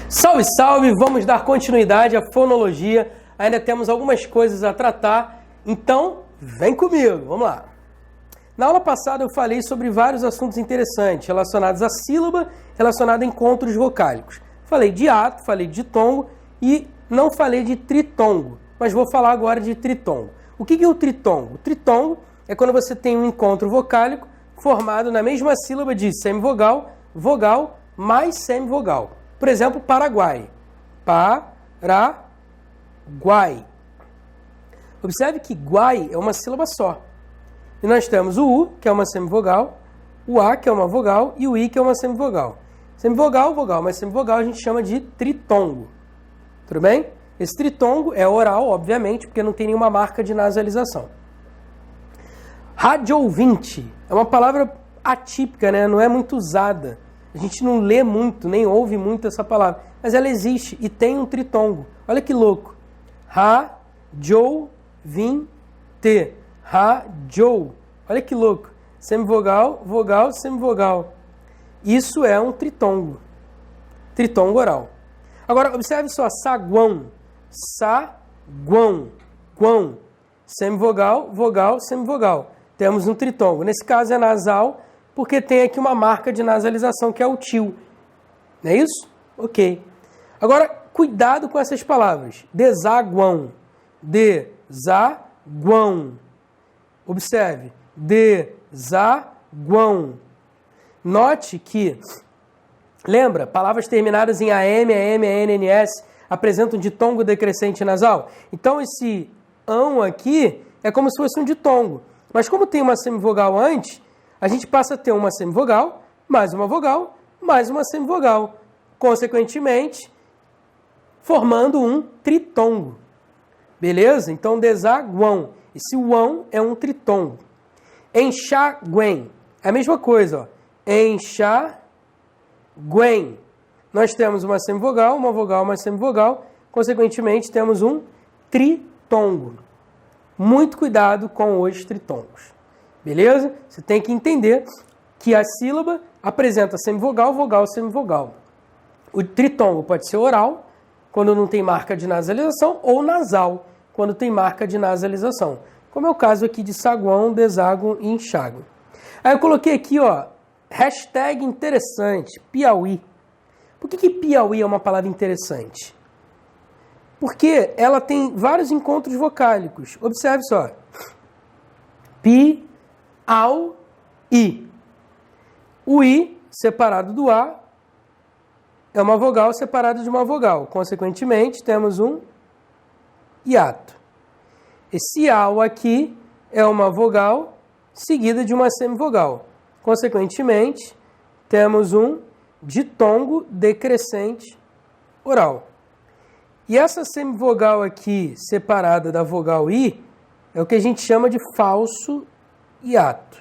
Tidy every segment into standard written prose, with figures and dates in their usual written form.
Salve, salve! Vamos dar continuidade à fonologia. Ainda temos algumas coisas a tratar, então vem comigo, vamos lá. Na aula passada eu falei sobre vários assuntos interessantes relacionados à sílaba, relacionado a encontros vocálicos. Falei de ato, falei de ditongo e não falei de tritongo, mas vou falar agora de tritongo. O que é o tritongo? O tritongo é quando você tem um encontro vocálico formado na mesma sílaba de semivogal, vogal mais semivogal. Por exemplo, Paraguai. Paraguai. Observe que guai é uma sílaba só. E nós temos o U, que é uma semivogal, o A, que é uma vogal, e o I, que é uma semivogal. Semivogal, vogal mais semivogal a gente chama de tritongo. Tudo bem? Esse tritongo é oral, obviamente, porque não tem nenhuma marca de nasalização. Radiouvinte é uma palavra atípica, né? Não é muito usada. A gente não lê muito, nem ouve muito essa palavra. Mas ela existe e tem um tritongo. Olha que louco. Radiouvinte. Radio. Olha que louco. Semivogal, vogal, semivogal. Isso é um tritongo. Tritongo oral. Agora, observe só. Saguão. Saguão. Guão. Semivogal, vogal, semivogal. Temos um tritongo. Nesse caso é nasal, porque tem aqui uma marca de nasalização, que é o til. Não é isso? Ok. Agora, cuidado com essas palavras. Desaguão. Desaguão. Observe. Desaguão. Note que, lembra, palavras terminadas em AM, AM, ANNS apresentam ditongo decrescente nasal? Então, esse ão aqui é como se fosse um ditongo. Mas como tem uma semivogal antes, a gente passa a ter uma semivogal, mais uma vogal, mais uma semivogal. Consequentemente, formando um tritongo. Beleza? Então, desaguão. Esse uão é um tritongo. Enxaguém. É a mesma coisa, ó. Enxaguém. Nós temos uma semivogal, uma semivogal. Consequentemente, temos um tritongo. Muito cuidado com os tritongos. Beleza? Você tem que entender que a sílaba apresenta semivogal, vogal, semivogal. O tritongo pode ser oral, quando não tem marca de nasalização, ou nasal, quando tem marca de nasalização. Como é o caso aqui de saguão, deságuo e enxágue. Aí eu coloquei aqui, ó, hashtag interessante, Piauí. Por que Piauí é uma palavra interessante? Porque ela tem vários encontros vocálicos. Observe só. Pi, ao, i. O i, separado do a, é uma vogal separada de uma vogal. Consequentemente, temos um hiato. Esse ao aqui é uma vogal seguida de uma semivogal. Consequentemente, temos um ditongo decrescente oral. E essa semivogal aqui, separada da vogal i, é o que a gente chama de falso hiato.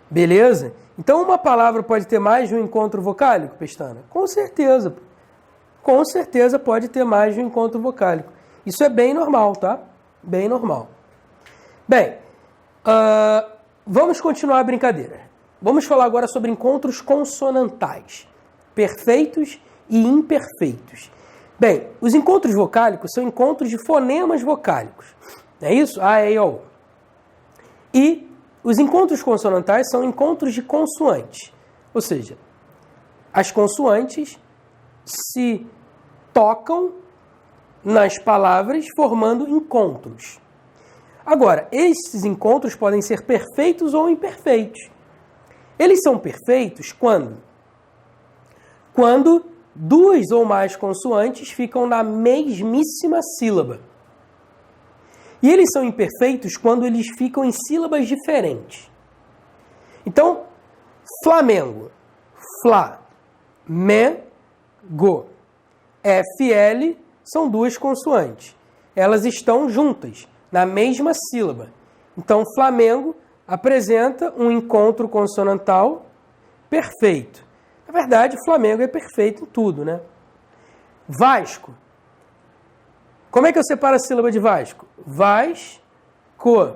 Beleza? Então, uma palavra pode ter mais de um encontro vocálico, Pestana? Com certeza. Com certeza pode ter mais de um encontro vocálico. Isso é bem normal, tá? Bem normal. Bem, vamos continuar a brincadeira. Vamos falar agora sobre encontros consonantais, perfeitos e imperfeitos. Bem, os encontros vocálicos são encontros de fonemas vocálicos. Não é isso? A, E, O. E os encontros consonantais são encontros de consoantes. Ou seja, as consoantes se tocam nas palavras formando encontros. Agora, esses encontros podem ser perfeitos ou imperfeitos. Eles são perfeitos quando duas ou mais consoantes ficam na mesmíssima sílaba. E eles são imperfeitos quando eles ficam em sílabas diferentes. Então, Flamengo, Fla-me-go, FL são duas consoantes. Elas estão juntas, na mesma sílaba. Então, Flamengo apresenta um encontro consonantal perfeito. Na verdade, Flamengo é perfeito em tudo, né? Vasco. Como é que eu separo a sílaba de Vasco? Vasco.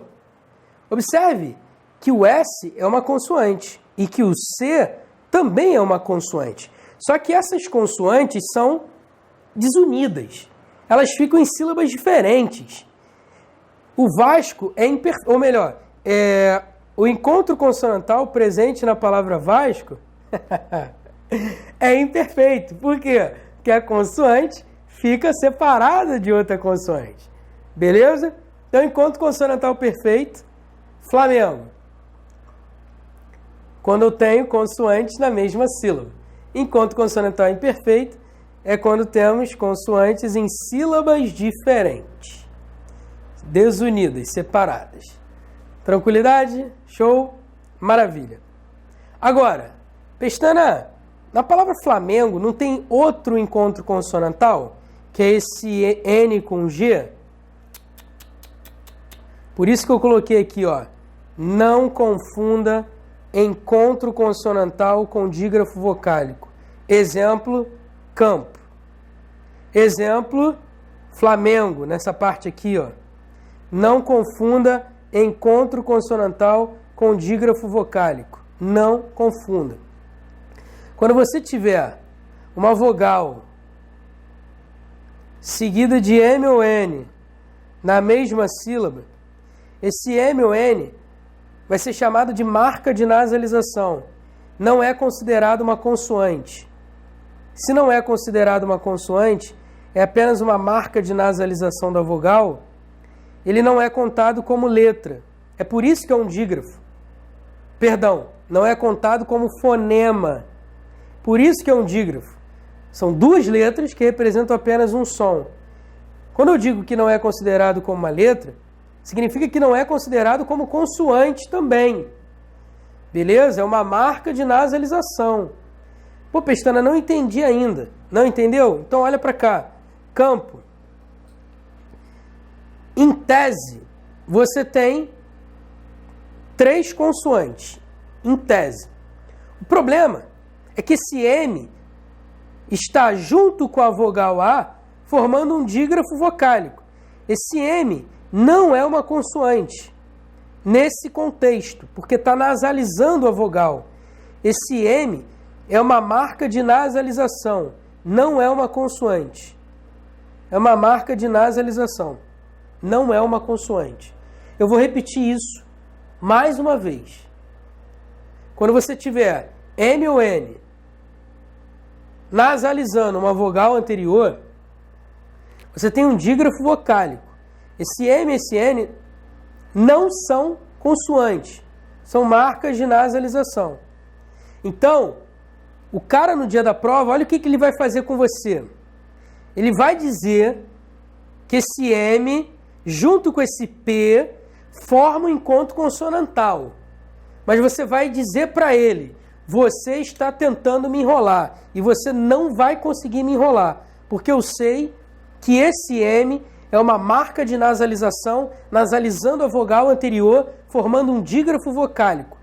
Observe que o S é uma consoante e que o C também é uma consoante. Só que essas consoantes são desunidas. Elas ficam em sílabas diferentes. O Vasco é imperfeito, ou melhor, o encontro consonantal presente na palavra Vasco é imperfeito. Por quê? Porque a consoante fica separada de outra consoante. Beleza? Então, encontro consonantal perfeito, Flamengo. Quando eu tenho consoantes na mesma sílaba. Encontro consonantal imperfeito é quando temos consoantes em sílabas diferentes, desunidas, separadas. Tranquilidade? Show? Maravilha. Agora, Pestana, na palavra Flamengo não tem outro encontro consonantal, que é esse N com G? Por isso que eu coloquei aqui, ó, não confunda encontro consonantal com dígrafo vocálico. Exemplo, campo. Exemplo, Flamengo, nessa parte aqui, ó. Não confunda encontro consonantal com dígrafo vocálico. Não confunda. Quando você tiver uma vogal seguida de M ou N na mesma sílaba, esse M ou N vai ser chamado de marca de nasalização. Não é considerado uma consoante. Se não é considerado uma consoante, é apenas uma marca de nasalização da vogal, ele não é contado como letra. É por isso que é um dígrafo. Perdão, não é contado como fonema. Por isso que é um dígrafo. São duas letras que representam apenas um som. Quando eu digo que não é considerado como uma letra, significa que não é considerado como consoante também. Beleza? É uma marca de nasalização. Pô, Pestana, não entendi ainda. Não entendeu? Então olha para cá. Campo. Em tese, você tem 3 consoantes. Em tese. O problema é que esse M está junto com a vogal A, formando um dígrafo vocálico. Esse M não é uma consoante nesse contexto, porque está nasalizando a vogal. Esse M é uma marca de nasalização, não é uma consoante. É uma marca de nasalização, não é uma consoante. Eu vou repetir isso mais uma vez. Quando você tiver M ou N nasalizando uma vogal anterior, você tem um dígrafo vocálico. Esse M e esse N não são consoantes, são marcas de nasalização. Então, o cara no dia da prova, olha o que ele vai fazer com você. Ele vai dizer que esse M, junto com esse P, forma um encontro consonantal. Mas você vai dizer para ele, você está tentando me enrolar, e você não vai conseguir me enrolar, porque eu sei que esse M é uma marca de nasalização, nasalizando a vogal anterior, formando um dígrafo vocálico.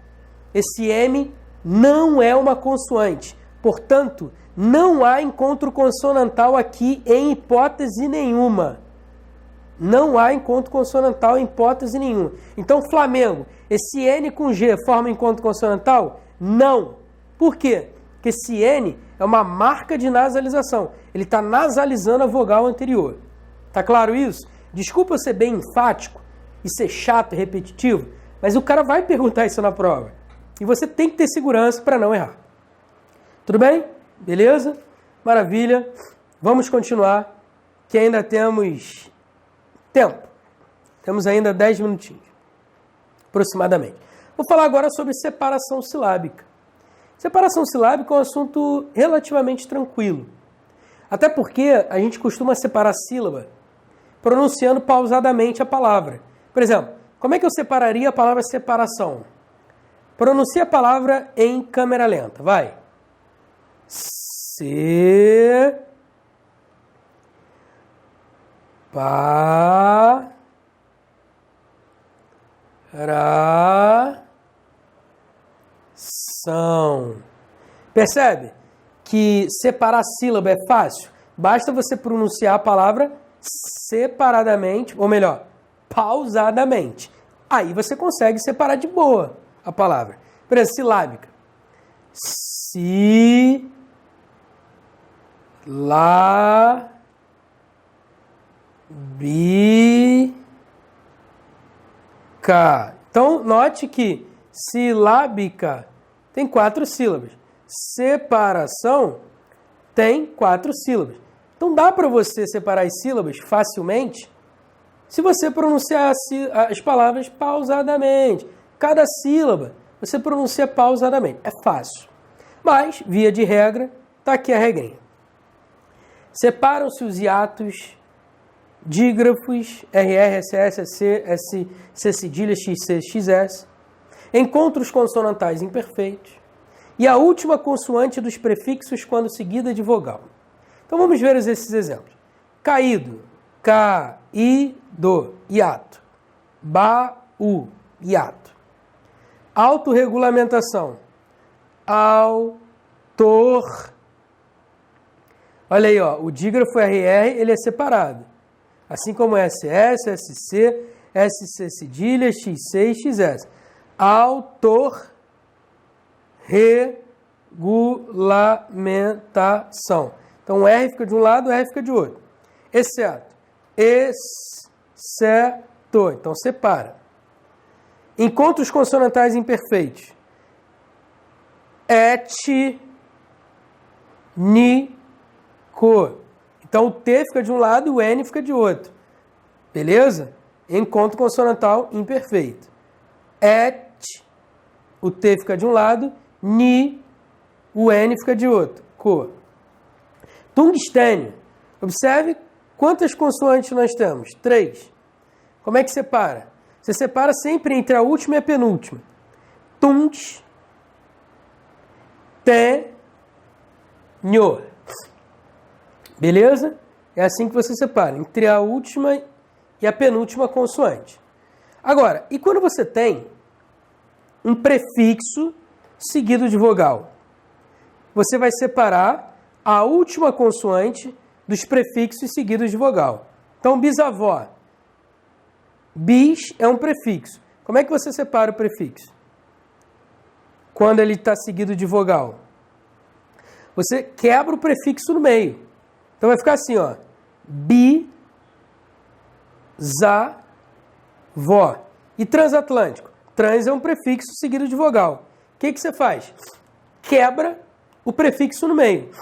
Esse M não é uma consoante. Portanto, não há encontro consonantal aqui em hipótese nenhuma. Não há encontro consonantal em hipótese nenhuma. Então, Flamengo, esse N com G forma encontro consonantal? Não. Por quê? Porque esse N é uma marca de nasalização. Ele está nasalizando a vogal anterior. Tá claro isso? Desculpa eu ser bem enfático e ser chato e repetitivo, mas o cara vai perguntar isso na prova. E você tem que ter segurança para não errar. Tudo bem? Beleza? Maravilha. Vamos continuar, que ainda temos tempo. Temos ainda 10 minutinhos, aproximadamente. Vou falar agora sobre separação silábica. Separação silábica é um assunto relativamente tranquilo. Até porque a gente costuma separar sílaba pronunciando pausadamente a palavra. Por exemplo, como é que eu separaria a palavra separação? Pronuncia a palavra em câmera lenta. Vai. Separação. Percebe que separar sílaba é fácil? Basta você pronunciar a palavra separadamente, ou melhor, pausadamente. Aí você consegue separar de boa a palavra. Por exemplo, silábica. Lá, bi, ca. Então, note que silábica tem 4 sílabas. Separação tem 4 sílabas. Então, dá para você separar as sílabas facilmente se você pronunciar as palavras pausadamente. Cada sílaba você pronuncia pausadamente. É fácil. Mas, via de regra, está aqui a regrinha. Separam-se os hiatos, dígrafos, RR, SS, SC, C cedilha, XC, XS, encontros consonantais imperfeitos e a última consoante dos prefixos quando seguida de vogal. Então vamos ver esses exemplos. Caído, caído, hiato. Baú, hiato. Autorregulamentação, autor. Olha aí, ó, o dígrafo RR ele é separado. Assim como SS, SC, SC cedilha, XC e XS. Autorregulamentação. Então, o R fica de um lado, o R fica de outro. Exceto. Exceto. Então, separa. Encontros consonantais imperfeitos. Et, ni, co. Então, o T fica de um lado e o N fica de outro. Beleza? Encontro consonantal imperfeito. Et, o T fica de um lado, ni, o N fica de outro. Co. Tungstênio. Observe quantas consoantes nós temos. 3. Como é que separa? Você separa sempre entre a última e a penúltima. Tungs, te, nho. Beleza? É assim que você separa, entre a última e a penúltima consoante. Agora, e quando você tem um prefixo seguido de vogal? Você vai separar a última consoante dos prefixos seguidos de vogal. Então, bisavó. Bis é um prefixo. Como é que você separa o prefixo? Quando ele está seguido de vogal. Você quebra o prefixo no meio. Então vai ficar assim, ó. Bi, za, vó. E transatlântico. Trans é um prefixo seguido de vogal. O que você faz? Quebra o prefixo no meio.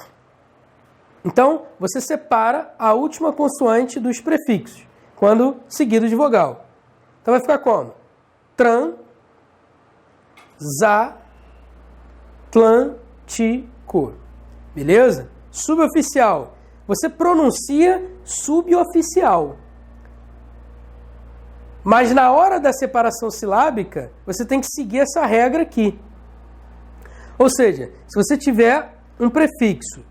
Então, você separa a última consoante dos prefixos, quando seguido de vogal. Então vai ficar como? Tran, za, tlan, ti, co. Beleza? Suboficial. Você pronuncia suboficial. Mas na hora da separação silábica, você tem que seguir essa regra aqui. Ou seja, se você tiver um prefixo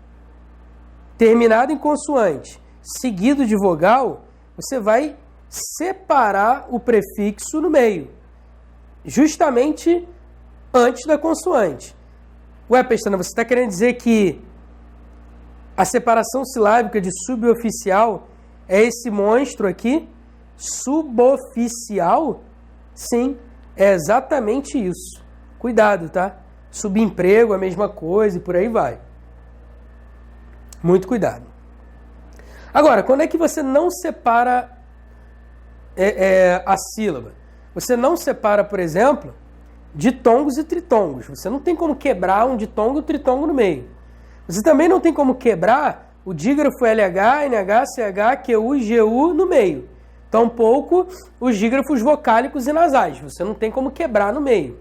terminado em consoante, seguido de vogal, você vai separar o prefixo no meio, justamente antes da consoante. Ué, Pestana, você está querendo dizer que a separação silábica de suboficial é esse monstro aqui? Suboficial? Sim, é exatamente isso. Cuidado, tá? Subemprego, a mesma coisa e por aí vai. Muito cuidado. Agora, quando é que você não separa a sílaba? Você não separa, por exemplo, ditongos e tritongos. Você não tem como quebrar um ditongo e um tritongo no meio. Você também não tem como quebrar o dígrafo LH, NH, CH, QU e GU no meio. Tampouco os dígrafos vocálicos e nasais. Você não tem como quebrar no meio.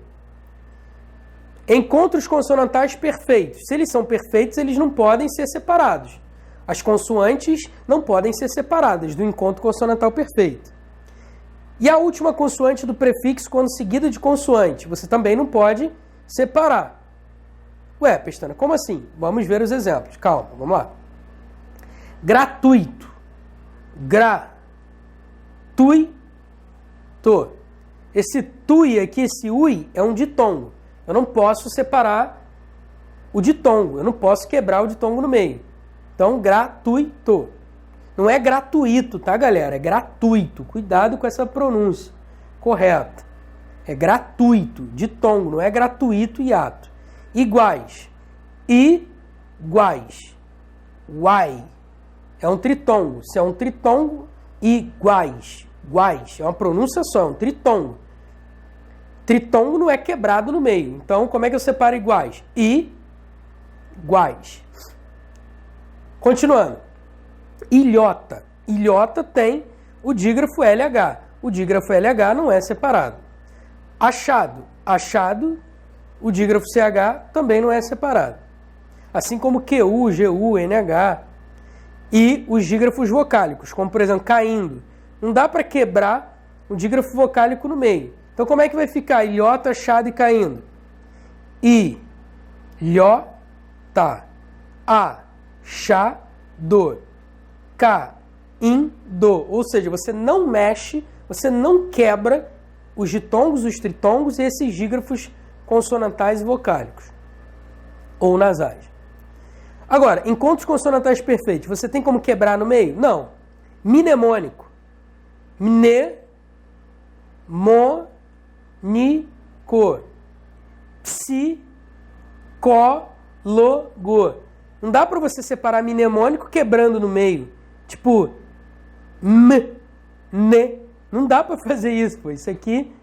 Encontros consonantais perfeitos. Se eles são perfeitos, eles não podem ser separados. As consoantes não podem ser separadas do encontro consonantal perfeito. E a última consoante do prefixo, quando seguida de consoante, você também não pode separar. Ué, Pestana, como assim? Vamos ver os exemplos. Calma, vamos lá. Gratuito. Gratuito. Esse tui aqui, esse ui, é um ditongo. Eu não posso separar o ditongo. Eu não posso quebrar o ditongo no meio. Então, gratuito. Não é gratuito, tá, galera? É gratuito. Cuidado com essa pronúncia correta. É gratuito, ditongo. Não é gratuito, hiato. Iguais. Iguais. uai. É um tritongo. Se é um tritongo, iguais. Guais. É uma pronúncia só, é um tritongo. Tritongo não é quebrado no meio. Então, como é que eu separo iguais? Iguais. Continuando. Ilhota. Ilhota tem o dígrafo LH. O dígrafo LH não é separado. Achado. Achado, o dígrafo CH também não é separado. Assim como QU, GU, NH. E os dígrafos vocálicos, como por exemplo, caindo. Não dá para quebrar o dígrafo vocálico no meio. Então como é que vai ficar ilhota, achado e caindo? Ilhota. Achado. Caindo. Ou seja, você não mexe, você não quebra os ditongos, os tritongos e esses dígrafos consonantais e vocálicos. Ou nasais. Agora, encontros consonantais perfeitos, você tem como quebrar no meio? Não. Mnemônico. Mnemônico. Psicólogo. Não dá para você separar mnemônico quebrando no meio. Tipo, Não dá para fazer isso, pô. Isso aqui é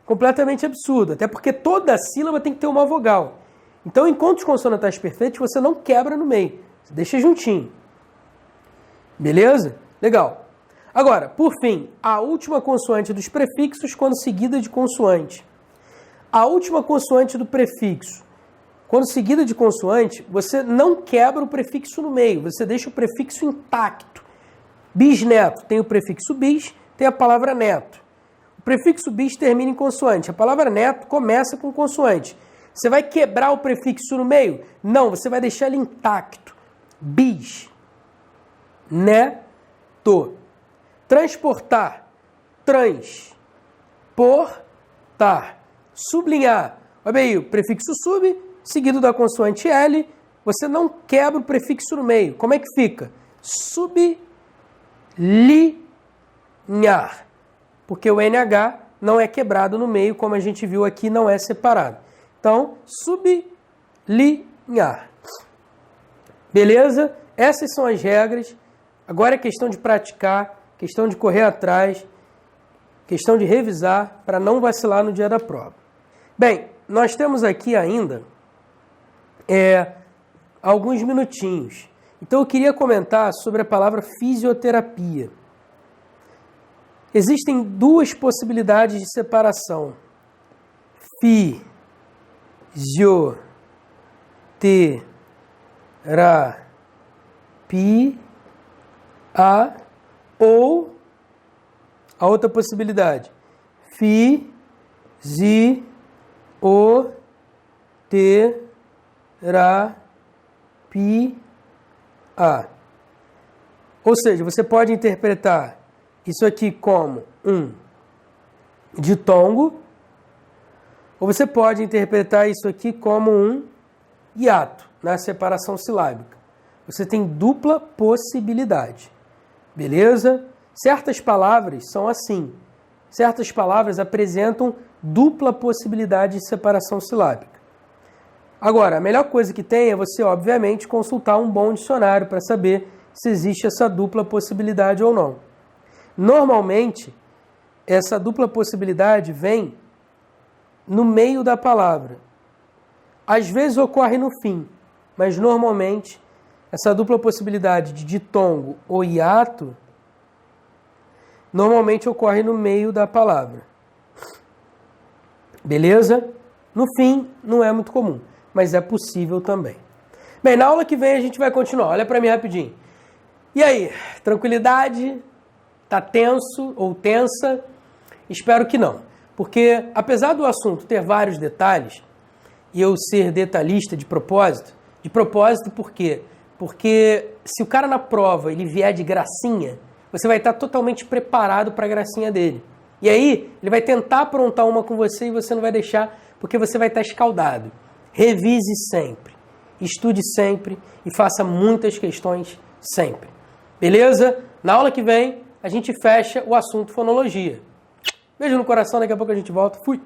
completamente absurdo. Até porque toda sílaba tem que ter uma vogal. Então, em encontros consonantais perfeitos, você não quebra no meio. Você deixa juntinho. Beleza? Legal. Agora, por fim, a última consoante dos prefixos quando seguida de consoante. A última consoante do prefixo, quando seguida de consoante, você não quebra o prefixo no meio. Você deixa o prefixo intacto. Bisneto tem o prefixo bis, tem a palavra neto. O prefixo bis termina em consoante. A palavra neto começa com consoante. Você vai quebrar o prefixo no meio? Não, você vai deixar ele intacto. Bis. Neto. Transportar. Transportar. Sublinhar. Olha aí, o prefixo sub, seguido da consoante L, você não quebra o prefixo no meio. Como é que fica? Sublinhar. Porque o NH não é quebrado no meio, como a gente viu aqui, não é separado. Então, sublinhar. Beleza? Essas são as regras. Agora é questão de praticar, questão de correr atrás, questão de revisar para não vacilar no dia da prova. Bem, nós temos aqui ainda alguns minutinhos. Então eu queria comentar sobre a palavra fisioterapia. Existem duas possibilidades de separação. Fisioterapia ou a outra possibilidade. Fisioterapia. Ou seja, você pode interpretar isso aqui como um ditongo, ou você pode interpretar isso aqui como um hiato, na separação silábica. Você tem dupla possibilidade. Beleza? Certas palavras são assim. Certas palavras apresentam dupla possibilidade de separação silábica. Agora, a melhor coisa que tem é você, obviamente, consultar um bom dicionário para saber se existe essa dupla possibilidade ou não. Normalmente, essa dupla possibilidade vem no meio da palavra. Às vezes ocorre no fim, mas normalmente essa dupla possibilidade de ditongo ou hiato normalmente ocorre no meio da palavra. Beleza? No fim, não é muito comum, mas é possível também. Bem, na aula que vem a gente vai continuar. Olha para mim rapidinho. E aí, tranquilidade? Tá tenso ou tensa? Espero que não. Porque, apesar do assunto ter vários detalhes, e eu ser detalhista de propósito por quê? Porque se o cara na prova ele vier de gracinha, você vai estar totalmente preparado para a gracinha dele. E aí, ele vai tentar aprontar uma com você e você não vai deixar, porque você vai estar escaldado. Revise sempre, estude sempre e faça muitas questões sempre. Beleza? Na aula que vem, a gente fecha o assunto fonologia. Beijo no coração, daqui a pouco a gente volta. Fui!